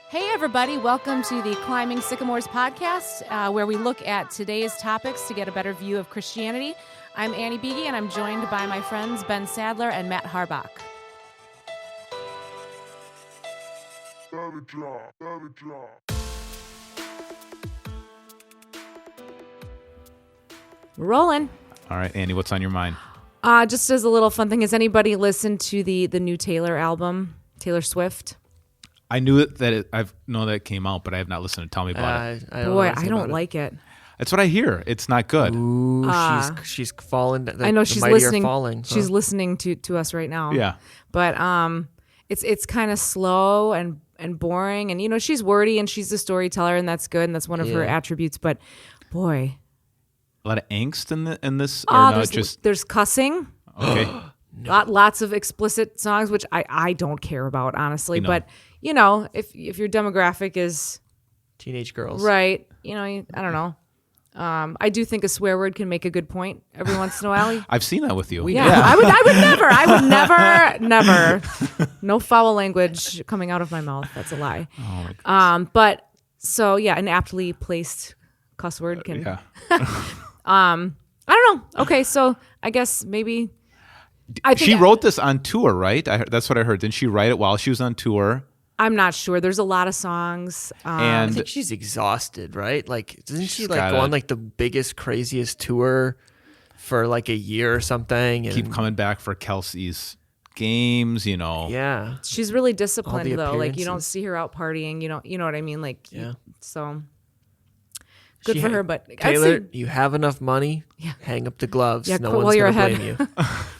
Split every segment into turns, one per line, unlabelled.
Hey, everybody. Welcome to the Climbing Sycamores podcast, where we look at today's topics to get a better view of Christianity. I'm Annie Beege, and I'm joined by my friends Ben Sadler and Matt Harbach. We're rolling.
All right, Andy, what's on your mind?
Just as a little fun thing, has anybody listened to the new Taylor album, Taylor Swift?
I knew that I know that it came out, but I have not listened. Tell me about it.
I don't like it.
That's what I hear. It's not good.
Ooh, she's fallen.
I know she's listening.
Falling, huh?
She's listening to us right now.
Yeah,
but it's kind of slow and boring, and she's wordy and she's a storyteller, and that's good, and that's one of her attributes. But boy,
a lot of angst in this. Or no,
there's cussing.
Okay.
Lots of explicit songs, which I don't care about, honestly. But if your demographic is
teenage girls,
right? I don't know. I do think a swear word can make a good point every once in a while.
I've seen that with you.
I would never. No foul language coming out of my mouth. That's a lie.
Oh my goodness.
But so an aptly placed cuss word can. I don't know. Okay, so I guess maybe.
She wrote this on tour, right? That's what I heard. Didn't she write it while she was on tour?
I'm not sure. There's a lot of songs.
I think she's exhausted, right? Like, doesn't she go on like the biggest, craziest tour for like a year or something? And
keep coming back for Kelsey's games,
Yeah.
She's really disciplined though. Like, you don't
appearances.
see her out partying. You know what I mean? Like, so good
She
for
ha-
her. But
Taylor, you have enough money. Hang up the gloves.
Yeah,
no
while
one's
you're
gonna
ahead.
blame you.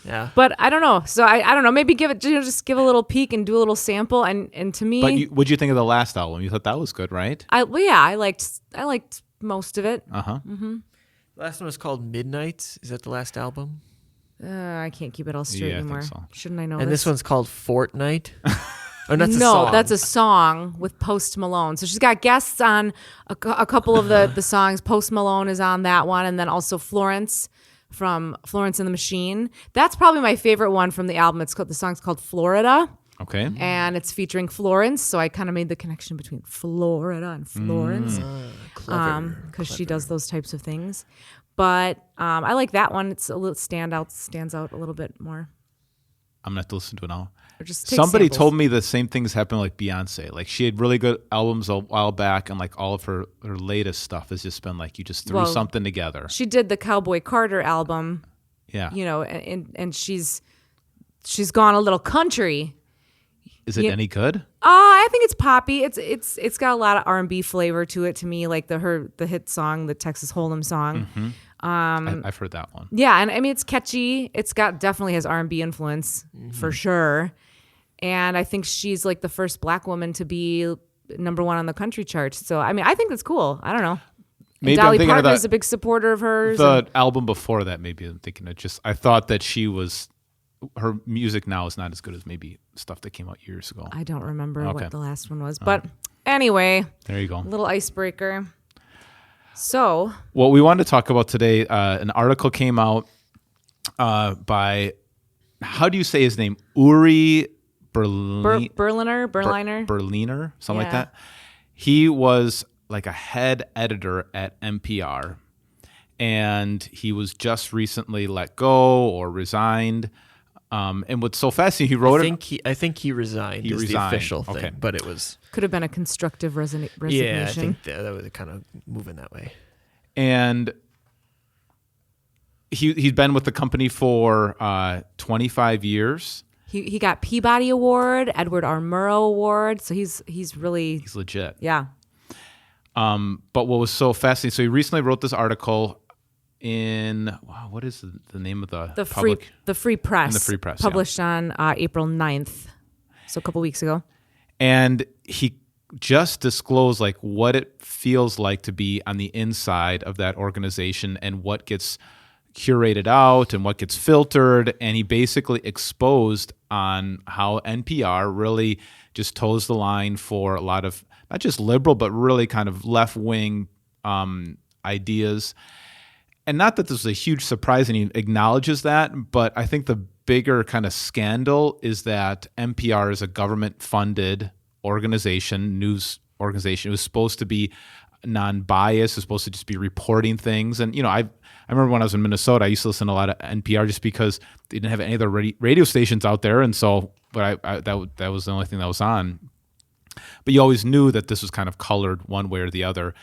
Yeah.
But I don't know. So I don't know. Maybe give it. Just give a little peek and do a little sample. And to me,
But what'd you think of the last album? You thought that was good, right?
I liked most of it.
The last one was called Midnights. Is that the last album?
I can't keep it all straight
Yeah, I think
anymore.
so.
Shouldn't I know?
And this one's called Fortnite. Oh, that's a
no,
song.
that's a song with Post Malone. So she's got guests on a couple of the songs. Post Malone is on that one, and then also Florence from Florence and the Machine. That's probably my favorite one from the album. The song's called Florida.
Okay.
And it's featuring Florence, so I kind of made the connection between Florida and Florence,
clever.
because she does those types of things. But I like that one. It's a little stands out a little bit more.
I'm gonna have to listen to it now.
Or just take
Somebody
samples.
told me the same things happened like Beyonce. Like she had really good albums a while back, and like all of her latest stuff has just been like you just threw something together.
She did the Cowboy Carter album.
Yeah.
And she's gone a little country.
Is it any good?
I think it's poppy. It's got a lot of R&B flavor to it to me, like the hit song, the Texas Hold'em song.
Mm-hmm. I've heard that one.
Yeah, and I mean it's catchy. It's definitely has R&B influence for sure. And I think she's like the first black woman to be number one on the country charts. So I mean, I think that's cool. I don't know.
Maybe
Dolly
I'm thinking
Parton
of
is a big supporter of hers.
the album before that. Maybe I'm thinking I thought that her music now is not as good as maybe stuff that came out years ago.
I don't remember
Okay.
what the last one was, but anyway,
There you go.
little icebreaker. So
What we wanted to talk about today, an article came out by, how do you say his name? Uri
Berliner,
Berliner, something like
Yeah.
that. He was like a head editor at NPR, and he was just recently let go or resigned. And what's so fascinating, he wrote
I think he resigned.
He
is
resigned.
the official thing,
Okay.
but it was.
could have been a constructive resignation.
Yeah, I think that was kind of moving that way.
and he'd been with the company for 25 years.
He got Peabody Award, Edward R. Murrow Award, so he's really
He's legit.
yeah.
But what was so fascinating, so he recently wrote this article in, what is the name of the
Free Press.
In the Free Press,
published on April 9th, so a couple weeks ago.
And he just disclosed like what it feels like to be on the inside of that organization and what gets curated out and what gets filtered. And he basically exposed on how NPR really just toes the line for a lot of not just liberal, but really kind of left-wing ideas. And not that this was a huge surprise, and he acknowledges that, but I think the bigger kind of scandal is that NPR is a government-funded news organization. It was supposed to be non-biased. It was supposed to just be reporting things. And, I remember when I was in Minnesota, I used to listen to a lot of NPR just because they didn't have any other radio stations out there. And so, but that was the only thing that was on. But you always knew that this was kind of colored one way or the other.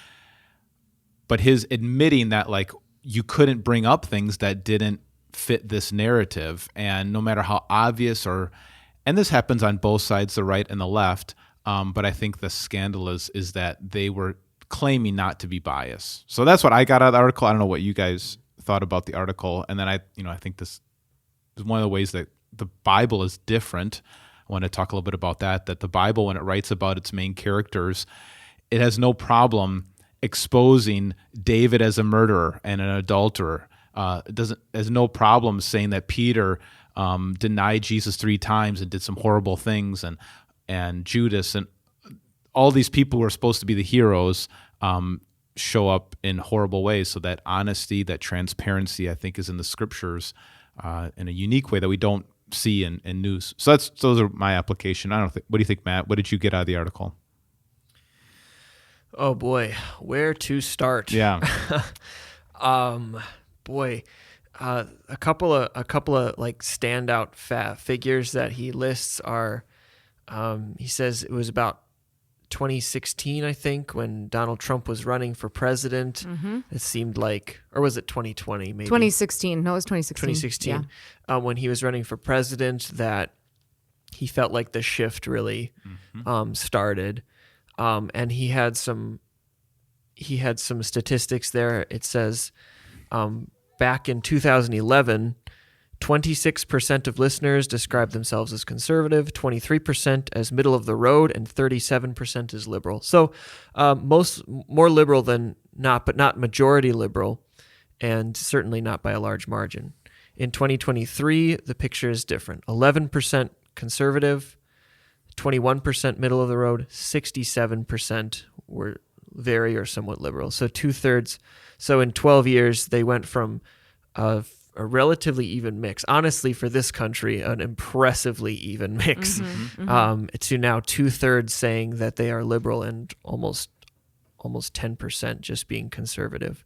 But his admitting that, like, you couldn't bring up things that didn't fit this narrative. And no matter how obvious and this happens on both sides, the right and the left, but I think the scandal is that they were claiming not to be biased. So that's what I got out of the article. I don't know what you guys thought about the article. And then I think this is one of the ways that the Bible is different. I want to talk a little bit about that the Bible, when it writes about its main characters, it has no problem exposing David as a murderer and an adulterer. It has no problem saying that Peter denied Jesus 3 times and did some horrible things, and Judas and all these people who are supposed to be the heroes show up in horrible ways. So that honesty, that transparency, I think, is in the scriptures in a unique way that we don't see in news. So those are my application. What do you think, Matt? What did you get out of the article?
Oh boy, where to start?
Yeah.
A couple of like standout figures that he lists are, he says it was about 2016, I think, when Donald Trump was running for president. Mm-hmm. It seemed like, or was it 2020? Maybe
2016. No, it was 2016.
2016. Yeah. When he was running for president, that he felt like the shift really started, and he had some statistics there. It says back in 2011. 26% of listeners describe themselves as conservative, 23% as middle of the road, and 37% as liberal. So more liberal than not, but not majority liberal, and certainly not by a large margin. In 2023, the picture is different. 11% conservative, 21% middle of the road, 67% were very or somewhat liberal. So 2/3. So in 12 years, they went from a relatively even mix. Honestly, for this country, an impressively even mix. To now 2/3 saying that they are liberal and almost 10% just being conservative.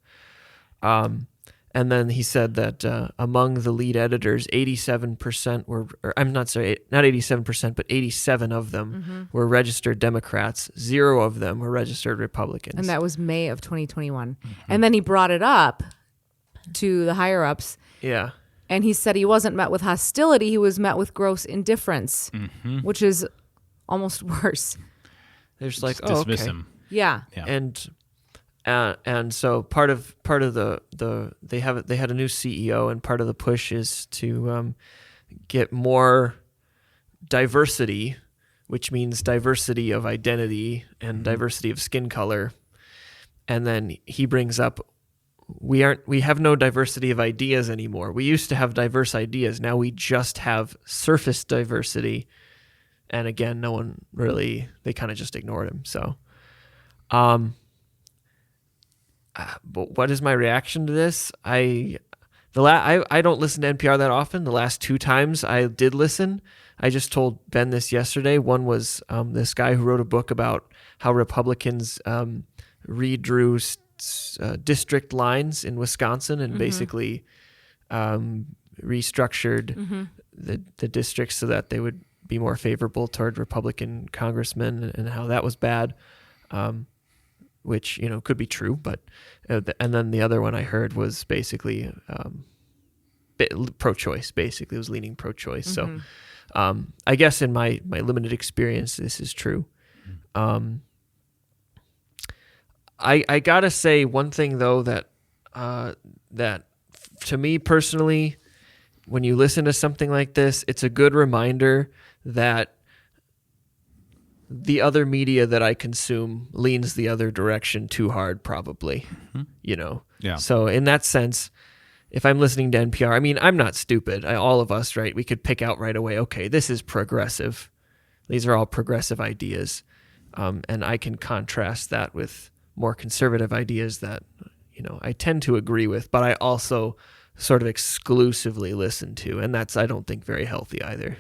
And then he said that among the lead editors, 87% were, or I'm not sorry, not 87%, but 87 of them were registered Democrats. 0 of them were registered Republicans.
And that was May of 2021. And then he brought it up to the higher ups.
Yeah.
And he said he wasn't met with hostility. He was met with gross indifference, which is almost worse.
There's like,
just dismiss him.
Yeah.
And so part of the they had a new CEO, and part of the push is to get more diversity, which means diversity of identity and diversity of skin color. And then he brings up, we have no diversity of ideas anymore. We used to have diverse ideas. Now we just have surface diversity. And again, no one really, they kind of just ignored him. So, but what is my reaction to this? I don't listen to NPR that often. The last 2 times I did listen, I just told Ben this yesterday. One was this guy who wrote a book about how Republicans redrew district lines in Wisconsin and basically restructured the districts so that they would be more favorable toward Republican congressmen, and how that was bad, which could be true. But and then the other one I heard was basically pro-choice. Basically, it was leaning pro-choice. So I guess in my limited experience, this is true. I gotta say one thing though, that to me personally, when you listen to something like this, it's a good reminder that the other media that I consume leans the other direction too hard, probably.
Yeah.
So in that sense, if I'm listening to NPR, I mean, I'm not stupid. All of us, right? We could pick out right away, okay, this is progressive. These are all progressive ideas. And I can contrast that with more conservative ideas that, I tend to agree with, but I also sort of exclusively listen to. And that's, I don't think, very healthy either.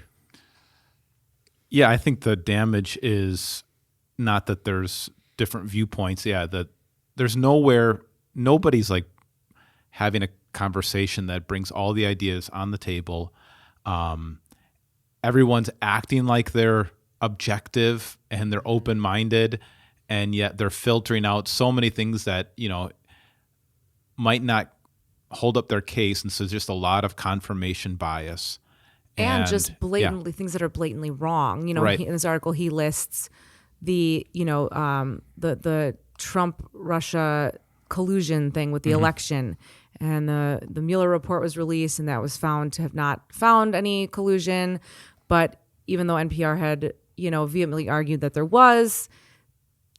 Yeah, I think the damage is not that there's different viewpoints. Yeah, that there's nobody's like having a conversation that brings all the ideas on the table. Everyone's acting like they're objective and they're open-minded, and yet they're filtering out so many things that, might not hold up their case. And so there's just a lot of confirmation bias.
And just blatantly things that are blatantly wrong.
Right.
In this article, he lists the Trump-Russia collusion thing with the election. And the Mueller report was released, and that was found to have not found any collusion. But even though NPR had, vehemently argued that there was,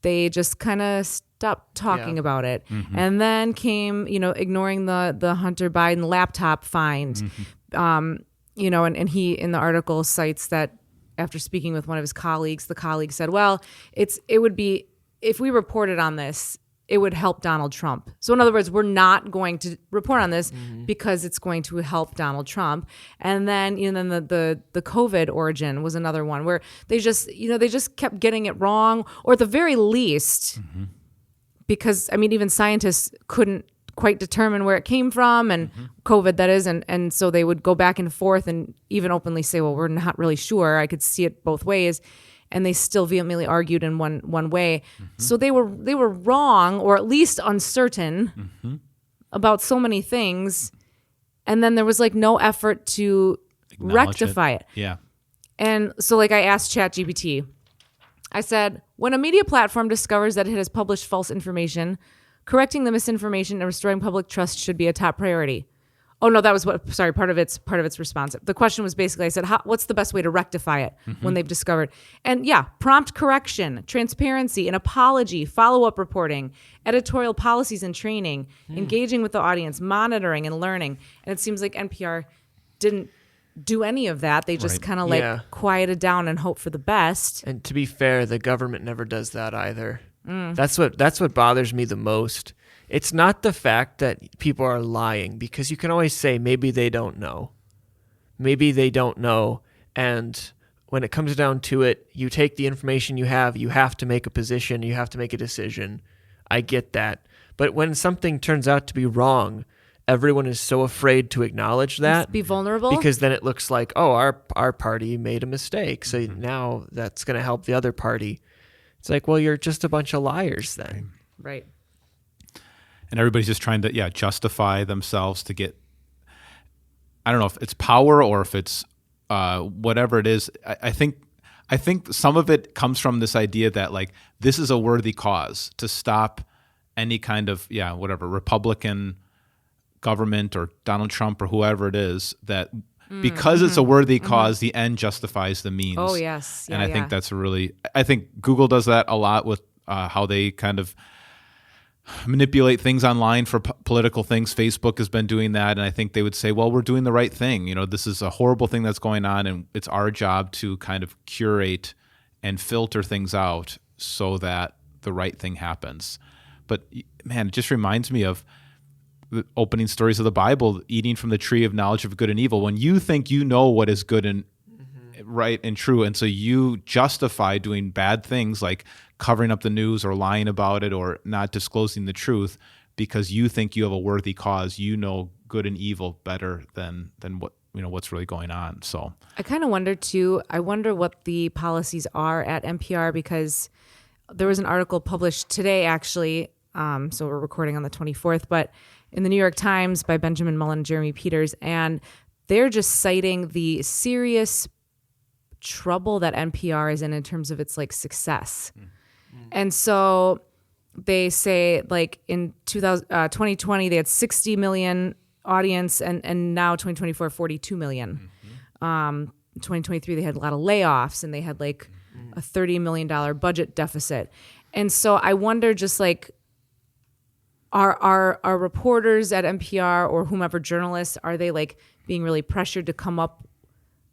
they just kind of stopped talking about it. And then came, ignoring the Hunter Biden laptop find. And he in the article cites that after speaking with one of his colleagues, the colleague said, well, it would be, if we reported on this, it would help Donald Trump. So in other words, we're not going to report on this because it's going to help Donald Trump. And then, then the COVID origin was another one where they just kept getting it wrong, or at the very least, because even scientists couldn't quite determine where it came from, and COVID, that is, and so they would go back and forth and even openly say, well, we're not really sure. I could see it both ways. And they still vehemently argued in one way. So they were wrong, or at least uncertain about so many things. And then there was like no effort to rectify it.
Yeah.
And so like I asked ChatGPT, I said, when a media platform discovers that it has published false information, correcting the misinformation and restoring public trust should be a top priority. Oh no, that was part of its response. The question was basically, I said, what's the best way to rectify it when they've discovered? And prompt correction, transparency, an apology, follow-up reporting, editorial policies and training, engaging with the audience, monitoring and learning. And it seems like NPR didn't do any of that. They just kind of quieted down and hope for the best.
And to be fair, the government never does that either. That's what bothers me the most. It's not the fact that people are lying, because you can always say maybe they don't know. Maybe they don't know. And when it comes down to it, you take the information you have to make a position, you have to make a decision. I get that. But when something turns out to be wrong, everyone is so afraid to acknowledge that.
Be vulnerable.
Because then it looks like, oh, our party made a mistake. So now that's going to help the other party. It's like, well, you're just a bunch of liars then.
Right.
And everybody's just trying to, justify themselves to get, I don't know if it's power or if it's whatever it is. I think some of it comes from this idea that like this is a worthy cause to stop any kind of, Republican government or Donald Trump or whoever it is, that because it's a worthy cause, the end justifies the means.
Oh, yes.
And I think that's I think Google does that a lot with how they kind of manipulate things online for political things. Facebook has been doing that, and I think they would say, well, we're doing the right thing. This is a horrible thing that's going on, and it's our job to kind of curate and filter things out so that the right thing happens. But man, it just reminds me of the opening stories of the Bible, eating from the tree of knowledge of good and evil. When you think you know what is good and right and true, and so you justify doing bad things like covering up the news or lying about it or not disclosing the truth because you think you have a worthy cause, good and evil better than what what's really going on. So
I kind of wonder too. I wonder what the policies are at NPR, because there was an article published today actually. So we're recording on the 24th, but in the New York Times by Benjamin Mullen and Jeremy Peters, and they're just citing the serious trouble that NPR is in terms of its like success. And so they say like in 2020 they had 60 million audience, and now 2024 42 million. 2023 they had a lot of layoffs, and they had like a $30 million budget deficit. And so I wonder, just like, are reporters at NPR or whomever, journalists, are they like being really pressured to come up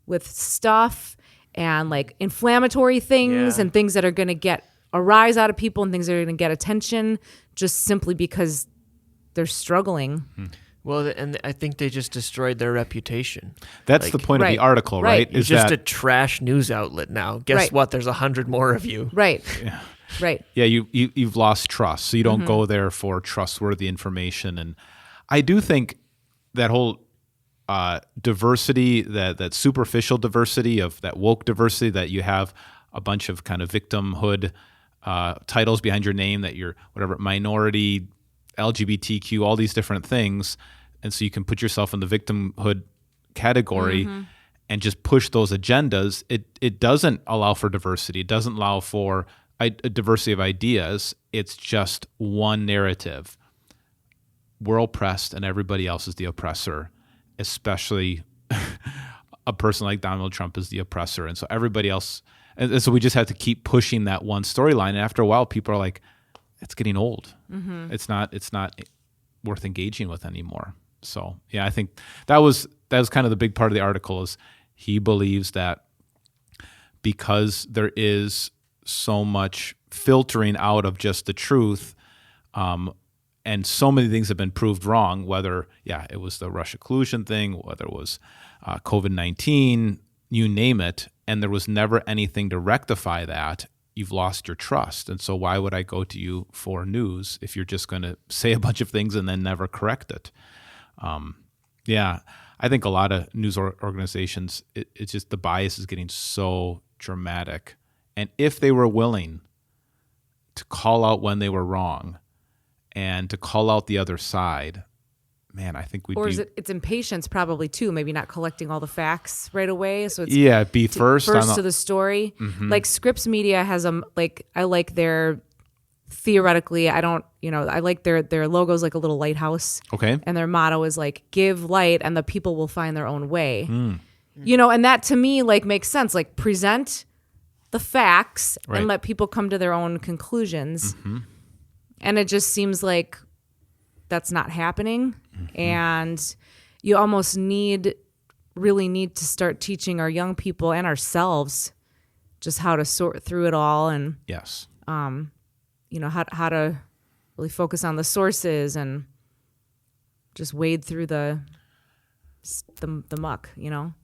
with stuff and like inflammatory things and things that are going to get a rise out of people and things that are going to get attention just simply because they're struggling?
Well, and I think they just destroyed their reputation.
That's the point of the article, right?
It's just a trash news outlet now. Guess what? There's 100 more of you.
Right. Right.
Yeah, you've lost trust, so you don't go there for trustworthy information. And I do think that whole diversity, that superficial diversity of that woke diversity, that you have a bunch of kind of victimhood titles behind your name, that you're whatever minority, LGBTQ, all these different things, and so you can put yourself in the victimhood category and just push those agendas. It doesn't allow for diversity. It doesn't allow for a diversity of ideas. It's just one narrative. We're oppressed and everybody else is the oppressor, especially a person like Donald Trump is the oppressor. And so everybody else, and so we just have to keep pushing that one storyline. And after a while, people are like, it's getting old. It's not worth engaging with anymore. So yeah, I think that was kind of the big part of the article, is he believes that because there is so much filtering out of just the truth, and so many things have been proved wrong, whether, it was the Russia collusion thing, whether it was COVID-19, you name it, and there was never anything to rectify that, you've lost your trust. And so why would I go to you for news if you're just going to say a bunch of things and then never correct it? I think a lot of news organizations, it's just the bias is getting so dramatic. And if they were willing to call out when they were wrong and to call out the other side, man, I think we'd
or
be...
is it's impatience probably too, maybe not collecting all the facts right away. So it's
be first
to the story. Like Scripps Media has I like their, theoretically, I like their logo's like a little lighthouse.
Okay.
And their motto is like, give light and the people will find their own way. And that to me like makes sense. Like present the facts and let people come to their own conclusions. And it just seems like that's not happening. And you almost really need to start teaching our young people and ourselves just how to sort through it all, and
Yes.
How to really focus on the sources and just wade through the muck,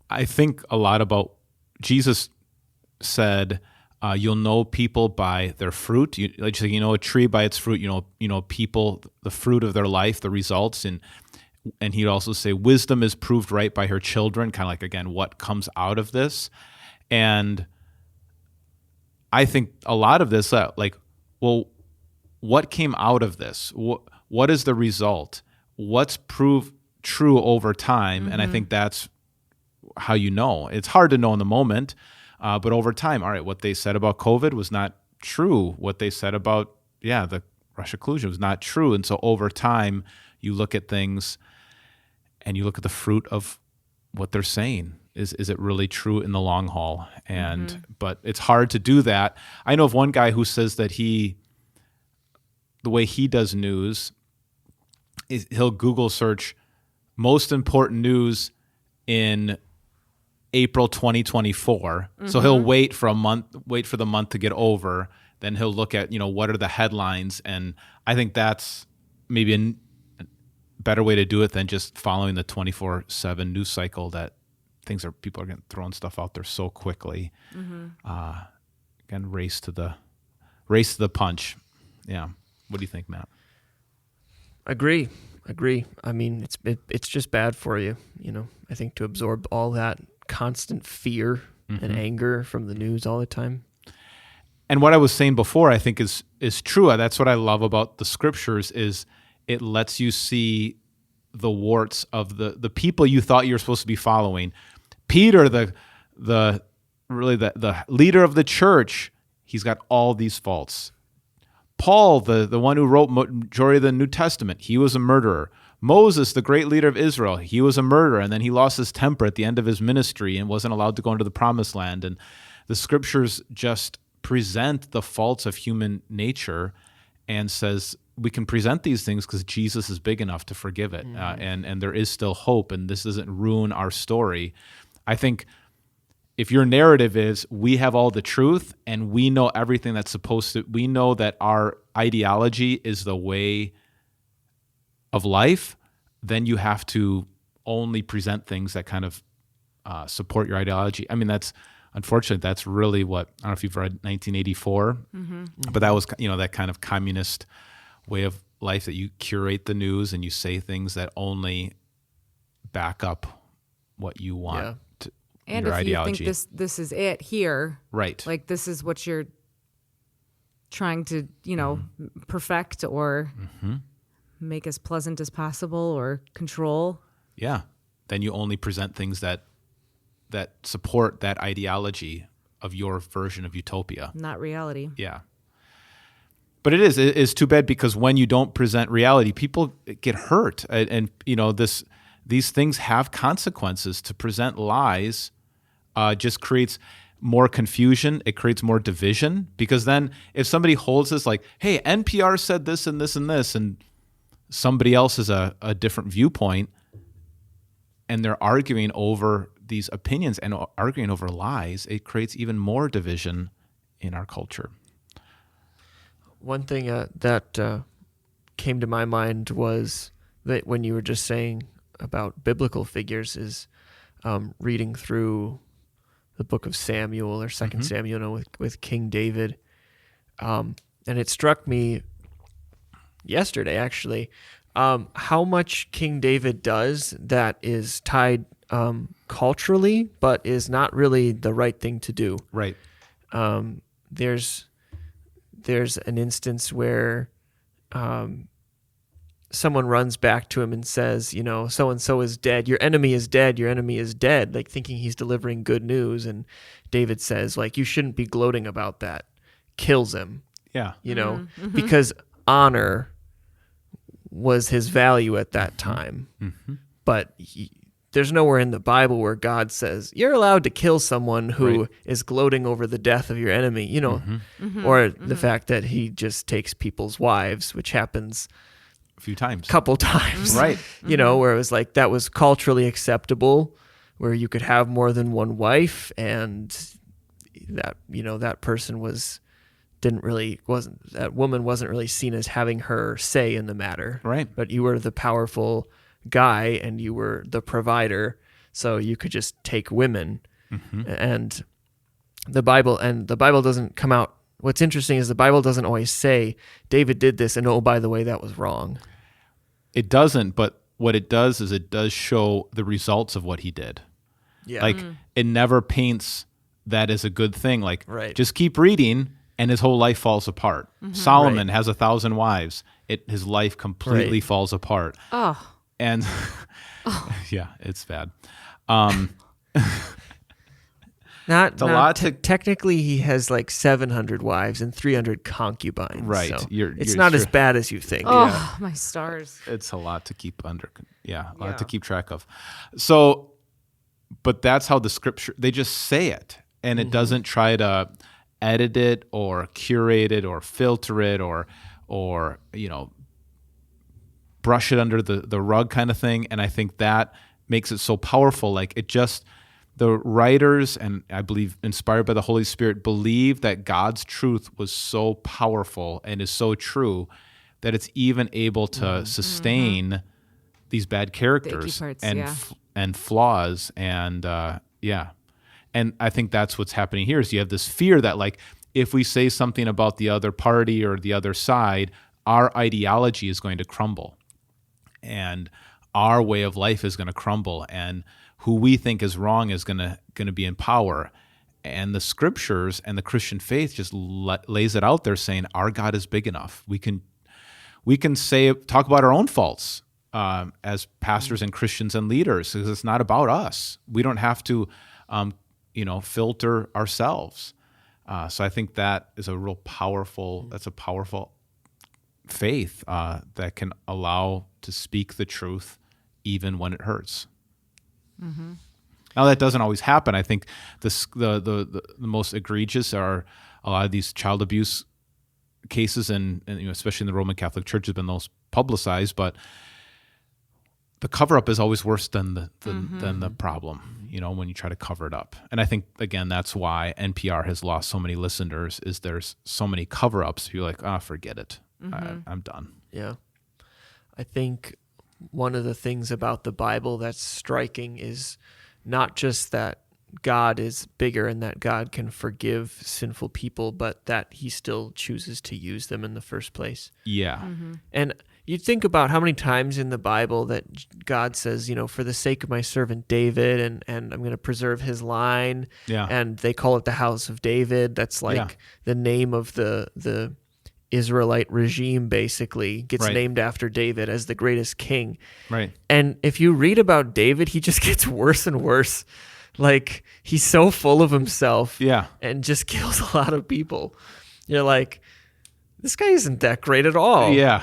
I think a lot about, Jesus said, you'll know people by their fruit. You know a tree by its fruit. You know people, the fruit of their life, the results. And he'd also say, wisdom is proved right by her children. Kind of like, again, what comes out of this. And I think a lot of this, what came out of this? What is the result? What's proved true over time? And I think that's how you know. It's hard to know in the moment. But over time, all right, what they said about COVID was not true. What they said about, the Russia collusion was not true. And so over time, you look at things and you look at the fruit of what they're saying. Is it really true in the long haul? And but it's hard to do that. I know of one guy who says that the way he does news is he'll Google search most important news in April 2024. So he'll wait for the month to get over. Then he'll look at, what are the headlines? And I think that's maybe a better way to do it than just following the 24/7 news cycle, that people are getting throwing stuff out there so quickly. Again, race to the punch. Yeah. What do you think, Matt?
Agree. I mean, it's just bad for you, I think, to absorb all that constant fear and anger from the news all the time.
And what I was saying before, I think is true. That's what I love about the scriptures, is it lets you see the warts of the people you thought you were supposed to be following. Peter, the leader of the church, he's got all these faults. Paul, the one who wrote majority of the New Testament, he was a murderer. Moses, the great leader of Israel, he was a murderer, and then he lost his temper at the end of his ministry and wasn't allowed to go into the promised land. And the scriptures just present the faults of human nature and says we can present these things because Jesus is big enough to forgive it, and there is still hope, and this doesn't ruin our story. I think if your narrative is we have all the truth and we know everything that's supposed to, we know that our ideology is the way of life, then you have to only present things that kind of support your ideology. I mean, that's unfortunately, that's really what, I don't know if you've read 1984, but that was, that kind of communist way of life that you curate the news and you say things that only back up what you want to,
and
your
if
ideology.
you think this is it here,
Right.
like this is what you're trying to, perfect or make as pleasant as possible or control.
Yeah. Then you only present things that support that ideology of your version of utopia.
Not reality.
Yeah. But it's too bad, because when you don't present reality, people get hurt. And these things have consequences. To present lies just creates more confusion. It creates more division, because then if somebody holds this like, hey, NPR said this and this and this, and somebody else has a different viewpoint, and they're arguing over these opinions and arguing over lies, it creates even more division in our culture.
One thing that came to my mind was that when you were just saying about biblical figures is reading through the book of Samuel or 2nd Samuel with King David. And it struck me yesterday, actually, how much King David does that is tied culturally, but is not really the right thing to do.
Right.
There's an instance where someone runs back to him and says, so-and-so is dead. Your enemy is dead. Your enemy is dead, like thinking he's delivering good news. And David says, like, you shouldn't be gloating about that. Kills him.
Yeah.
Because honor was his value at that time. But there's nowhere in the Bible where God says you're allowed to kill someone who is gloating over the death of your enemy, or the fact that he just takes people's wives, which happens
a few times,
couple times,
right?
Where it was like that was culturally acceptable, where you could have more than one wife, and that that person that woman wasn't really seen as having her say in the matter,
right? But
you were the powerful guy and you were the provider, so you could just take women. And the Bible doesn't come out. What's interesting is the Bible doesn't always say David did this and, oh, by the way, that was wrong.
It doesn't, but what it does is it does show the results of what he did.
Yeah.
Like it never paints that as a good thing. Like just keep reading and his whole life falls apart. Solomon has 1,000 wives. His life completely falls apart.
Oh.
And yeah, it's bad.
Technically, he has like 700 wives and 300 concubines.
Right.
So it's not as bad as you think.
Oh, my stars.
It's a lot to keep lot to keep track of. So, but that's how the scripture, they just say it, and it doesn't try to edit it or curate it or filter it or brush it under the rug kind of thing. And I think that makes it so powerful. Like the writers, and I believe inspired by the Holy Spirit, believe that God's truth was so powerful and is so true that it's even able to sustain these bad characters and flaws. And and I think that's what's happening here is you have this fear that like if we say something about the other party or the other side, our ideology is going to crumble. And our way of life is going to crumble, and who we think is wrong is going to be in power. And the scriptures and the Christian faith just lays it out there, saying our God is big enough. We can talk about our own faults as pastors and Christians and leaders, because it's not about us. We don't have to, filter ourselves. So I think that is a real powerful. That's a powerful faith that can allow to speak the truth even when it hurts. Now that doesn't always happen. I think the most egregious are a lot of these child abuse cases, and especially in the Roman Catholic Church has been the most publicized. But the cover up is always worse than the problem. When you try to cover it up. And I think again that's why NPR has lost so many listeners. Is there's so many cover ups. You're like, forget it. I'm done.
Yeah. I think one of the things about the Bible that's striking is not just that God is bigger and that God can forgive sinful people, but that he still chooses to use them in the first place.
Yeah.
And you think about how many times in the Bible that God says, for the sake of my servant David, and I'm going to preserve his line.
Yeah.
And they call it the House of David. That's like the name of the Israelite regime, basically gets
Right.
named after David as the greatest king.
Right.
And if you read about David, he just gets worse and worse. Like, he's so full of himself
Yeah.
and just kills a lot of people. You're like, this guy isn't that great at all.
Yeah.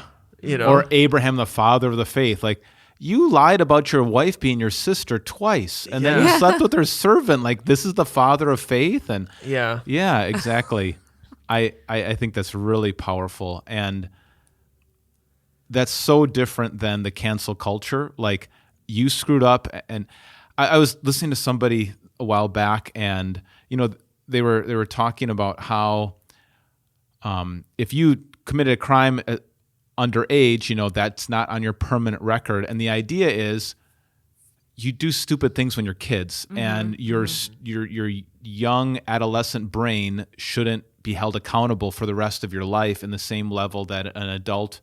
Or Abraham, the father of the faith. Like, you lied about your wife being your sister twice, and then you slept with her servant. Like, this is the father of faith? And
Yeah,
exactly. I think that's really powerful. And that's so different than the cancel culture. Like, you screwed up. And I was listening to somebody a while back, and they were talking about how if you committed a crime underage, that's not on your permanent record. And the idea is you do stupid things when you're kids, and your young adolescent brain shouldn't be held accountable for the rest of your life in the same level that an adult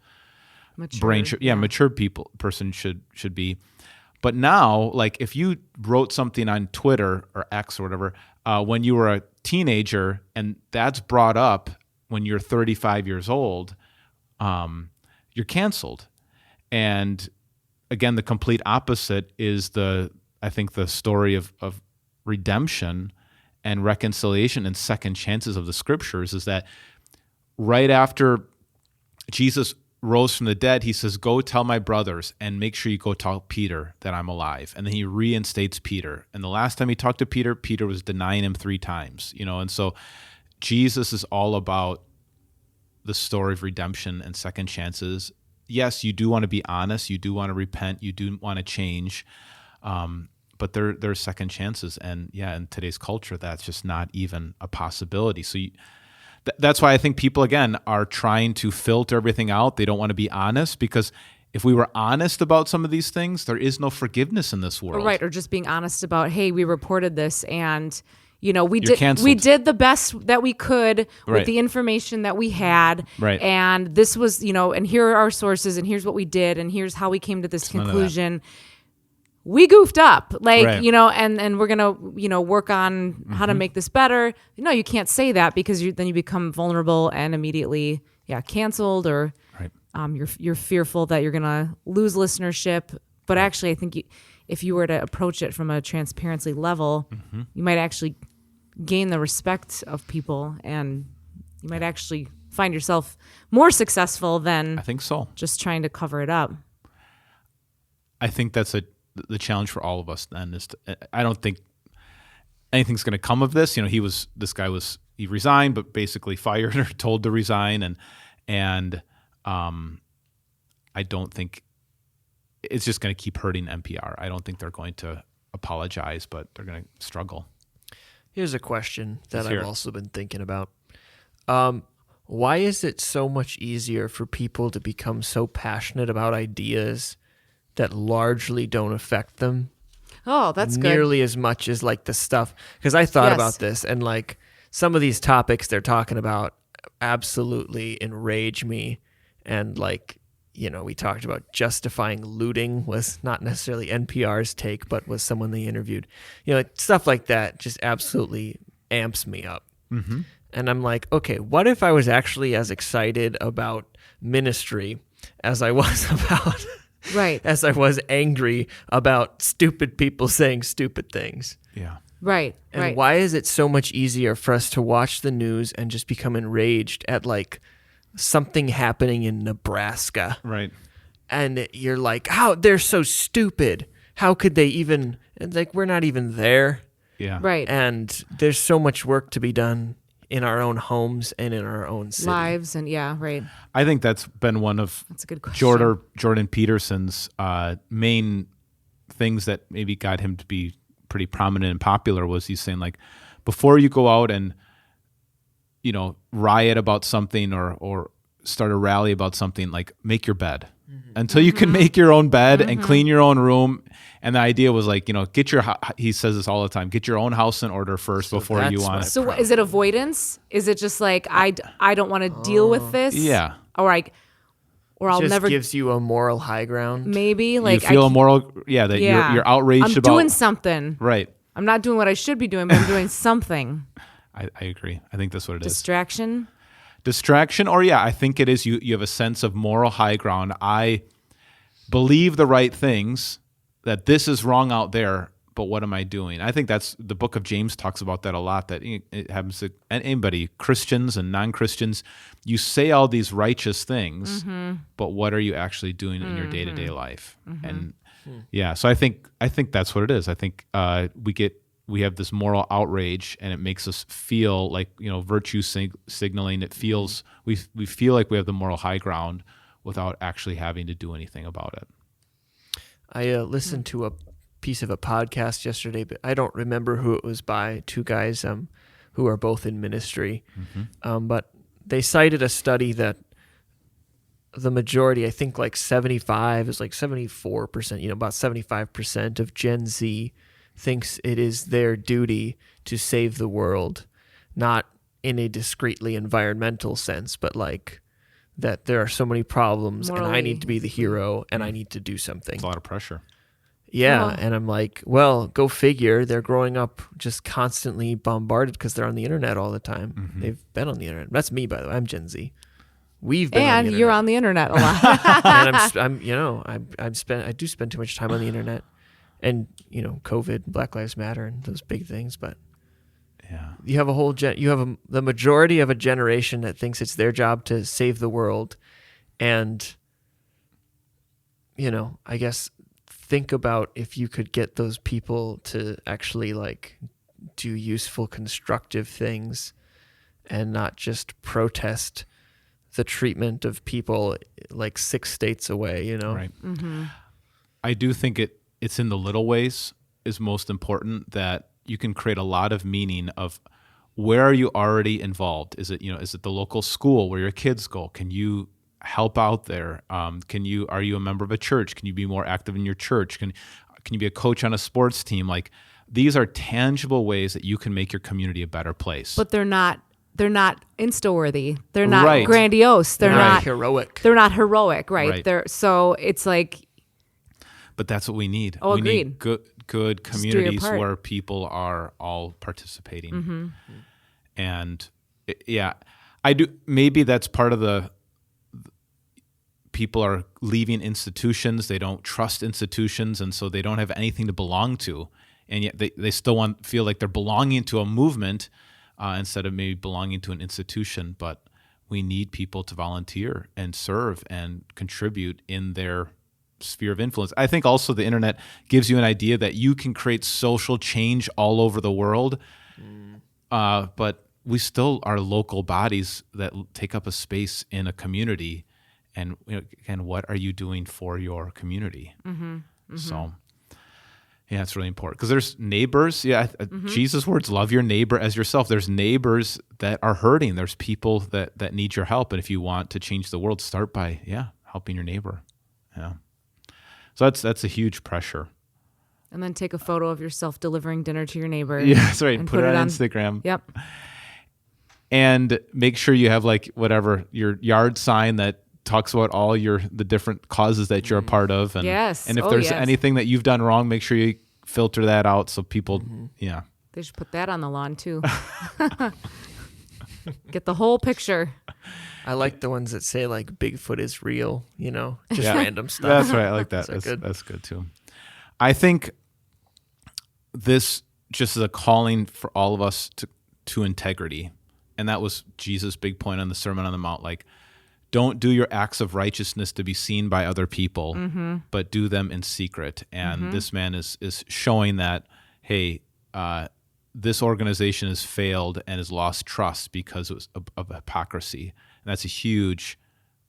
brain should. Mature person should be. But now, like, if you wrote something on Twitter or X or whatever when you were a teenager, and that's brought up when you're 35 years old, you're canceled. And again, the complete opposite is I think the story of redemption and reconciliation and second chances of the scriptures is that right after Jesus rose from the dead, he says, go tell my brothers and make sure you go tell Peter that I'm alive. And then he reinstates Peter. And the last time he talked to Peter, Peter was denying him 3 times, and so Jesus is all about the story of redemption and second chances. Yes, you do want to be honest. You do want to repent. You do want to change. But there's second chances. And in today's culture, that's just not even a possibility. So that's why I think people, again, are trying to filter everything out. They don't want to be honest, because if we were honest about some of these things, there is no forgiveness in this world.
Right, or just being honest about, hey, we reported this, and we
canceled.
we did the best that we could with
Right.
the information that we had,
Right.
and this was, and here are our sources, and here's what we did, and here's how we came to this conclusion. We goofed up, like,
Right.
and we're gonna, work on how to make this better. No, you can't say that, because then you become vulnerable and immediately, canceled, or
Right.
you're fearful that you're gonna lose listenership. But actually, I think if you were to approach it from a transparency level, you might actually gain the respect of people, and you might actually find yourself more successful than
I think so.
just trying to cover it up.
I think that's the challenge for all of us then. I don't think anything's going to come of this. He resigned, but basically fired or told to resign. And I don't think it's just going to keep hurting NPR. I don't think they're going to apologize, but they're going to struggle.
Here's a question that
Let's hear
I've
it.
also been thinking about. Why is it so much easier for people to become so passionate about ideas that largely don't affect them
Oh, that's good.
nearly as much as like the stuff? Because I thought
Yes.
about this, and like some of these topics they're talking about absolutely enrage me. And like, we talked about justifying looting was not necessarily NPR's take, but was someone they interviewed. Stuff like that just absolutely amps me up.
Mm-hmm.
And I'm like, okay, what if I was actually as excited about ministry as I was about,
Right.
as I was angry about stupid people saying stupid things?
Yeah.
Right.
And
right.
why is it so much easier for us to watch the news and just become enraged at like something happening in Nebraska?
Right.
And you're like, oh, they're so stupid. How could they even, and like, we're not even there.
Yeah.
Right.
And there's so much work to be done in our own homes and in our own city.
Lives and right.
I think that's been one of
That's a good question.
Jordan Peterson's main things that maybe got him to be pretty prominent and popular was he's saying, like, before you go out and riot about something or start a rally about something, like, make your bed. until you can make your own bed and clean your own room. And the idea was like, get he says this all the time, get your own house in order first before you
that's
want
my
it.
So is it avoidance? Is it just like, I don't want to deal with this?
Yeah.
Or I'll
just
never,
gives you a moral high ground.
maybe like
You feel moral, that you're outraged
I'm
about.
doing something.
Right.
I'm not doing what I should be doing, but I'm doing something.
I agree. I think that's what it is.
Distraction?
Or I think it is you have a sense of moral high ground. I believe the right things, that this is wrong out there, but what am I doing? I think that's the book of James talks about that a lot, that it happens to anybody, Christians and non-Christians. You say all these righteous things, but what are you actually doing in your day-to-day life? And so I think that's what it is. I think we have this moral outrage, and it makes us feel like, virtue signaling. It feels we feel like we have the moral high ground without actually having to do anything about it.
I listened to a piece of a podcast yesterday, but I don't remember who it was by. Two guys who are both in ministry, but they cited a study that the majority, I think like 75 is like 74%, about 75% of Gen Z thinks it is their duty to save the world, not in a discreetly environmental sense, but like that there are so many problems and I need to be the hero and I need to do something.
It's a lot of pressure.
Yeah, and I'm like, well, go figure. They're growing up just constantly bombarded because they're on the internet all the time. They've been on the internet. That's me, by the way. I'm Gen Z. We've been on the internet.
You're on the internet a lot.
And I do spend too much time on the internet, and COVID, Black Lives Matter, and those big things. But you have the majority of a generation that thinks it's their job to save the world, and I guess think about if you could get those people to actually like do useful, constructive things, and not just protest the treatment of people like 6 states away.
Right. I do think it's in the little ways is most important, that you can create a lot of meaning of where are you already involved? Is it the local school where your kids go? Can you help out there? Are you a member of a church? Can you be more active in your church? Can you be a coach on a sports team? Like, these are tangible ways that you can make your community a better place.
But they're not Insta-worthy. They're not grandiose. They're not
heroic.
They're not heroic, right? So it's like.
But that's what we need.
Oh,
we
agreed.
need good communities where people are all participating. And I do. Maybe that's part of the people are leaving institutions. They don't trust institutions, and so they don't have anything to belong to. And yet they still feel like they're belonging to a movement instead of maybe belonging to an institution. But we need people to volunteer and serve and contribute in their sphere of influence. I think also the internet gives you an idea that you can create social change all over the world, but we still are local bodies that take up a space in a community. And again, what are you doing for your community? So, it's really important because there's neighbors. Jesus' words: "Love your neighbor as yourself." There's neighbors that are hurting. There's people that need your help. And if you want to change the world, start by helping your neighbor. So that's a huge pressure.
And then take a photo of yourself delivering dinner to your neighbor.
Yeah, that's right. And put it on Instagram.
Yep.
And make sure you have your yard sign that talks about all the different causes that you're a part of. And,
yes.
And if there's anything that you've done wrong, make sure you filter that out so people,
They should put that on the lawn too. Get the whole picture.
I like the ones that say like Bigfoot is real, just random stuff.
That's right. I like that. That's good too. I think this just is a calling for all of us to integrity. And that was Jesus' big point on the Sermon on the Mount. Like, don't do your acts of righteousness to be seen by other people, but do them in secret. And this man is showing that, hey, this organization has failed and has lost trust because it was of hypocrisy. And that's a huge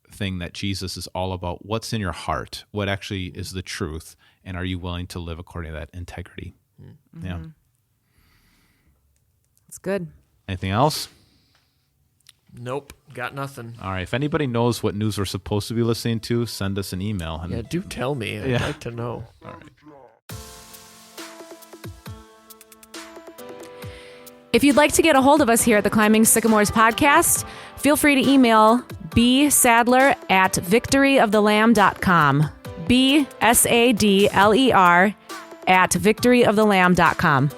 thing that Jesus is all about. What's in your heart? What actually is the truth? And are you willing to live according to that integrity?
That's good.
Anything else?
Nope, got nothing.
All right. If anybody knows what news we're supposed to be listening to, send us an email. And
Yeah, do tell me. I'd like to know.
All right.
If you'd like to get a hold of us here at the Climbing Sycamores podcast, feel free to email bsadler@victoryofthelamb.com. bsadler@victoryofthelamb.com.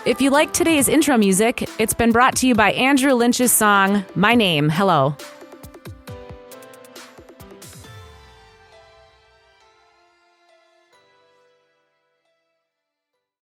If you like today's intro music, it's been brought to you by Andrew Lynch's song, My Name, Hello.